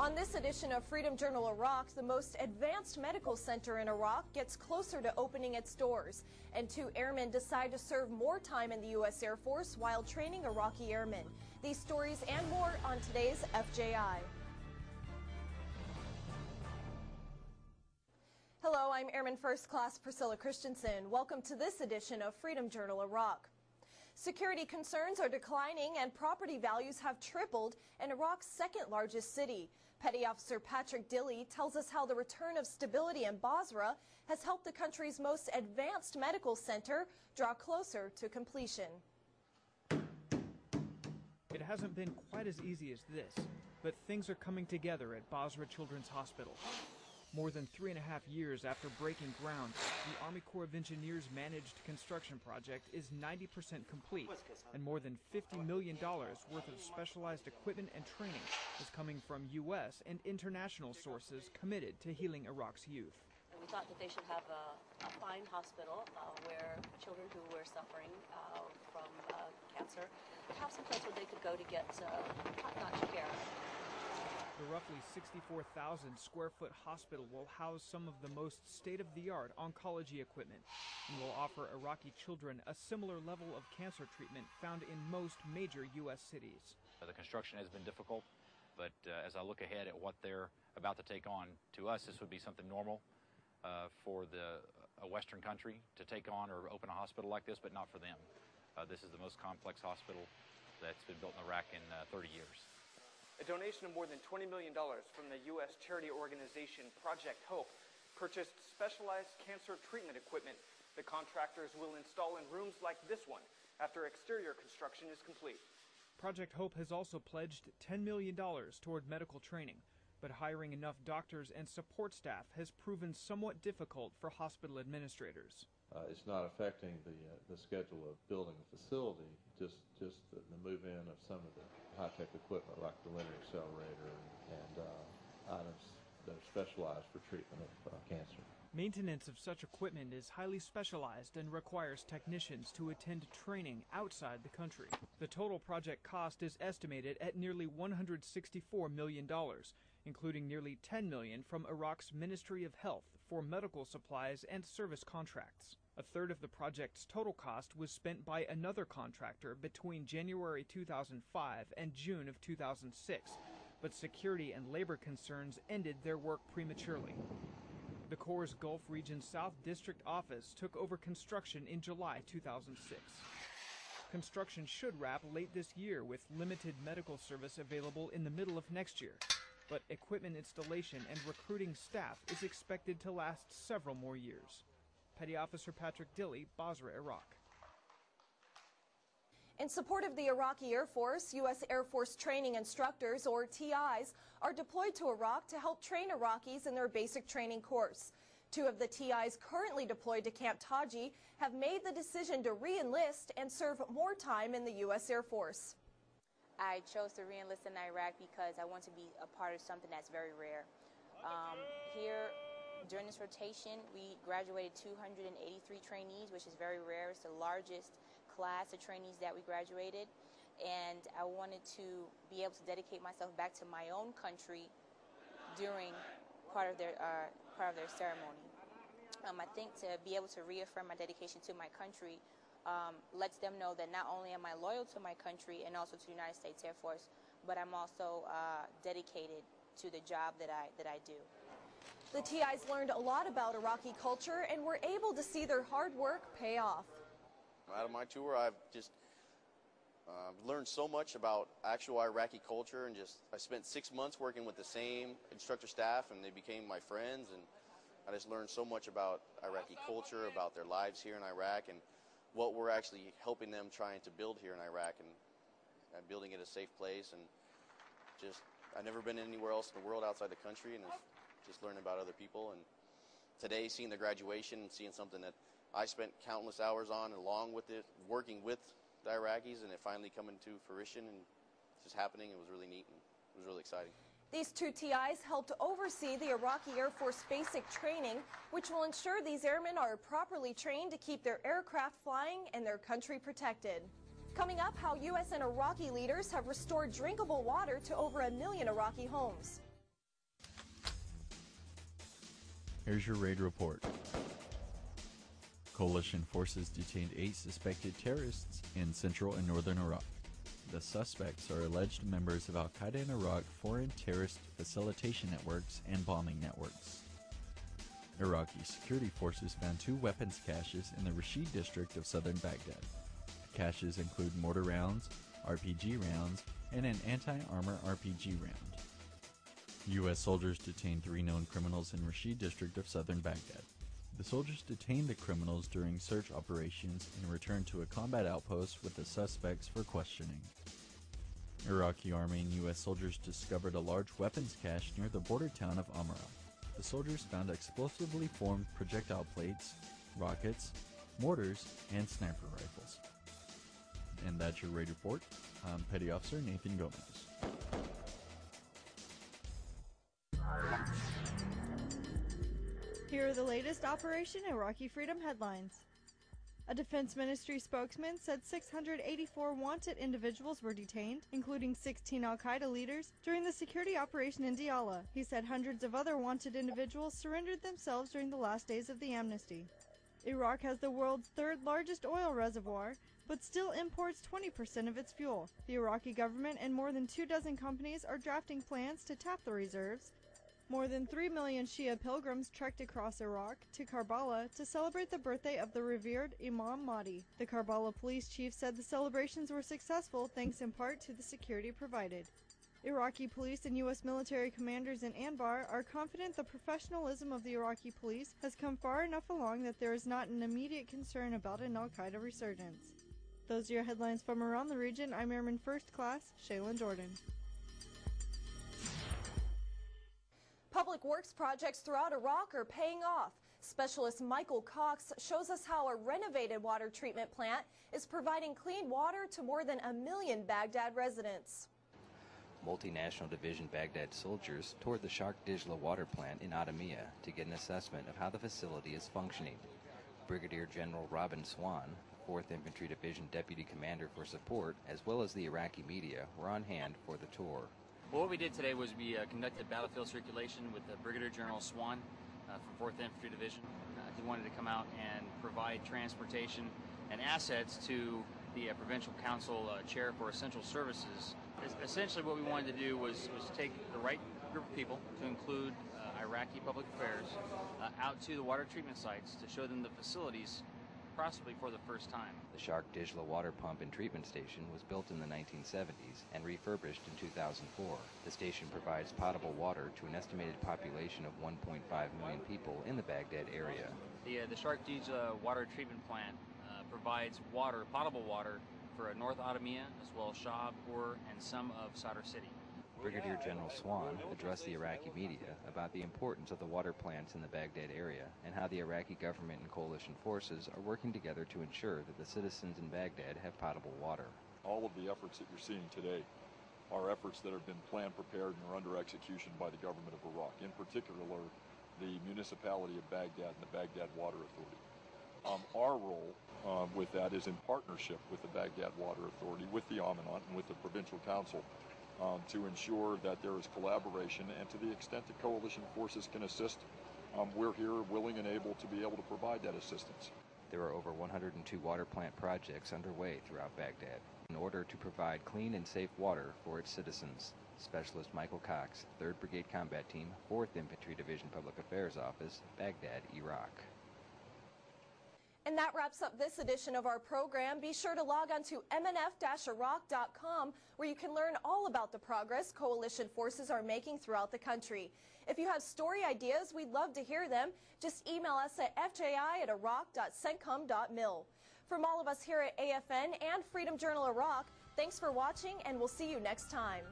On this edition of Freedom Journal Iraq, the most advanced medical center in Iraq gets closer to opening its doors, and 2 airmen decide to serve more time in the U.S. Air Force while training Iraqi airmen. These stories and more on today's FJI. Hello, I'm Airman First Class Priscilla Christensen. Welcome to this edition of Freedom Journal Iraq. Security concerns are declining and property values have tripled in Iraq's second largest city. Petty Officer Patrick Dilley tells us how the return of stability in Basra has helped the country's most advanced medical center draw closer to completion. It hasn't been quite as easy as this, but things are coming together at Basra Children's Hospital. More than 3.5 years after breaking ground, the Army Corps of Engineers managed construction project is 90% complete, and more than $50 million worth of specialized equipment and training is coming from U.S. and international sources committed to healing Iraq's youth. We thought that they should have a fine hospital where children who were suffering from cancer would have some place where they could go to get top-notch care. The roughly 64,000 square foot hospital will house some of the most state-of-the-art oncology equipment and will offer Iraqi children a similar level of cancer treatment found in most major U.S. cities. The construction has been difficult, but as I look ahead at what they're about to take on, to us this would be something normal for a Western country to take on or open a hospital like this, but not for them. This is the most complex hospital that's been built in Iraq in 30 years. A donation of more than $20 million from the U.S. charity organization Project Hope purchased specialized cancer treatment equipment the contractors will install in rooms like this one after exterior construction is complete. Project Hope has also pledged $10 million toward medical training, but hiring enough doctors and support staff has proven somewhat difficult for hospital administrators. It's not affecting the schedule of building a facility, just the move-in of some of the high-tech equipment like the linear accelerator and items that are specialized for treatment of cancer. Maintenance of such equipment is highly specialized and requires technicians to attend training outside the country. The total project cost is estimated at nearly $164 million, including nearly $10 million from Iraq's Ministry of Health for medical supplies and service contracts. A third of the project's total cost was spent by another contractor between January 2005 and June of 2006, but security and labor concerns ended their work prematurely. The Corps' Gulf Region South District Office took over construction in July 2006. Construction should wrap late this year with limited medical service available in the middle of next year, but equipment installation and recruiting staff is expected to last several more years. Petty Officer Patrick Dilley, Basra, Iraq. In support of the Iraqi Air Force, U.S. Air Force training instructors, or TIs, are deployed to Iraq to help train Iraqis in their basic training course. 2 of the TIs currently deployed to Camp Taji have made the decision to re-enlist and serve more time in the U.S. Air Force. I chose to re-enlist in Iraq because I want to be a part of something that's very rare. Here, during this rotation, we graduated 283 trainees, which is very rare. It's the largest class of trainees that we graduated, and I wanted to be able to dedicate myself back to my own country during part of their ceremony. I think to be able to reaffirm my dedication to my country lets them know that not only am I loyal to my country and also to the United States Air Force, but I'm also dedicated to the job that I do. The TIs learned a lot about Iraqi culture and were able to see their hard work pay off. Out of my tour, I've just learned so much about actual Iraqi culture, and I spent 6 months working with the same instructor staff, and they became my friends, and I just learned so much about Iraqi culture, about their lives here in Iraq, and what we're actually helping them trying to build here in Iraq, and building it a safe place. And I've never been anywhere else in the world outside the country, and just learning about other people. And today, seeing the graduation and seeing something that I spent countless hours on, along with it, working with the Iraqis, and it finally coming to fruition and just happening, it was really neat and it was really exciting. These 2 TIs helped oversee the Iraqi Air Force basic training, which will ensure these airmen are properly trained to keep their aircraft flying and their country protected. Coming up, how U.S. and Iraqi leaders have restored drinkable water to over 1 million Iraqi homes. Here's your raid report. Coalition forces detained 8 suspected terrorists in central and northern Iraq. The suspects are alleged members of al-Qaeda in Iraq, foreign terrorist facilitation networks, and bombing networks. Iraqi security forces found 2 weapons caches in the Rashid district of southern Baghdad. The caches include mortar rounds, RPG rounds, and an anti-armor RPG round. U.S. soldiers detained 3 known criminals in Rashid district of southern Baghdad. The soldiers detained the criminals during search operations and returned to a combat outpost with the suspects for questioning. Iraqi Army and U.S. soldiers discovered a large weapons cache near the border town of Amara. The soldiers found explosively formed projectile plates, rockets, mortars, and sniper rifles. And that's your raid report. I'm Petty Officer Nathan Gomez. Here are the latest Operation Iraqi Freedom headlines. A Defense Ministry spokesman said 684 wanted individuals were detained, including 16 al-Qaeda leaders, during the security operation in Diyala. He said hundreds of other wanted individuals surrendered themselves during the last days of the amnesty. Iraq has the world's 3rd largest oil reservoir, but still imports 20% of its fuel. The Iraqi government and more than 24 companies are drafting plans to tap the reserves. More than 3 million Shia pilgrims trekked across Iraq to Karbala to celebrate the birthday of the revered Imam Mahdi. The Karbala police chief said the celebrations were successful thanks in part to the security provided. Iraqi police and U.S. military commanders in Anbar are confident the professionalism of the Iraqi police has come far enough along that there is not an immediate concern about an al-Qaeda resurgence. Those are your headlines from around the region. I'm Airman First Class Shaylin Jordan. Public works projects throughout Iraq are paying off. Specialist Michael Cox shows us how a renovated water treatment plant is providing clean water to more than 1 million Baghdad residents. Multinational Division Baghdad soldiers toured the Shark Dijla water plant in Adamiyah to get an assessment of how the facility is functioning. Brigadier General Robin Swan, 4th Infantry Division Deputy Commander for support, as well as the Iraqi media, were on hand for the tour. Well, what we did today was we conducted battlefield circulation with Brigadier General Swan from 4th Infantry Division. He wanted to come out and provide transportation and assets to the Provincial Council Chair for Essential Services. Essentially what we wanted to do was take the right group of people, to include Iraqi public affairs, out to the water treatment sites to show them the facilities, possibly for the first time. The Shark Dijla water pump and treatment station was built in the 1970s and refurbished in 2004. The station provides potable water to an estimated population of 1.5 million people in the Baghdad area. The Shark Dijla water treatment plant provides water, potable water, for North Adamiyah, as well as Shab, Ur, and some of Sadr City. Brigadier General Swan addressed the Iraqi media about the importance of the water plants in the Baghdad area and how the Iraqi government and coalition forces are working together to ensure that the citizens in Baghdad have potable water. All of the efforts that you're seeing today are efforts that have been planned, prepared, and are under execution by the government of Iraq, in particular the municipality of Baghdad and the Baghdad Water Authority. Our role with that is in partnership with the Baghdad Water Authority, with the Amanat, and with the Provincial Council to ensure that there is collaboration, and to the extent that coalition forces can assist, we're here willing and able to be able to provide that assistance. There are over 102 water plant projects underway throughout Baghdad in order to provide clean and safe water for its citizens. Specialist Michael Cox, 3rd Brigade Combat Team, 4th Infantry Division Public Affairs Office, Baghdad, Iraq. And that wraps up this edition of our program. Be sure to log on to mnf-iraq.com, where you can learn all about the progress coalition forces are making throughout the country. If you have story ideas, we'd love to hear them. Just email us at fji@iraq.centcom.mil. From all of us here at AFN and Freedom Journal Iraq, thanks for watching, and we'll see you next time.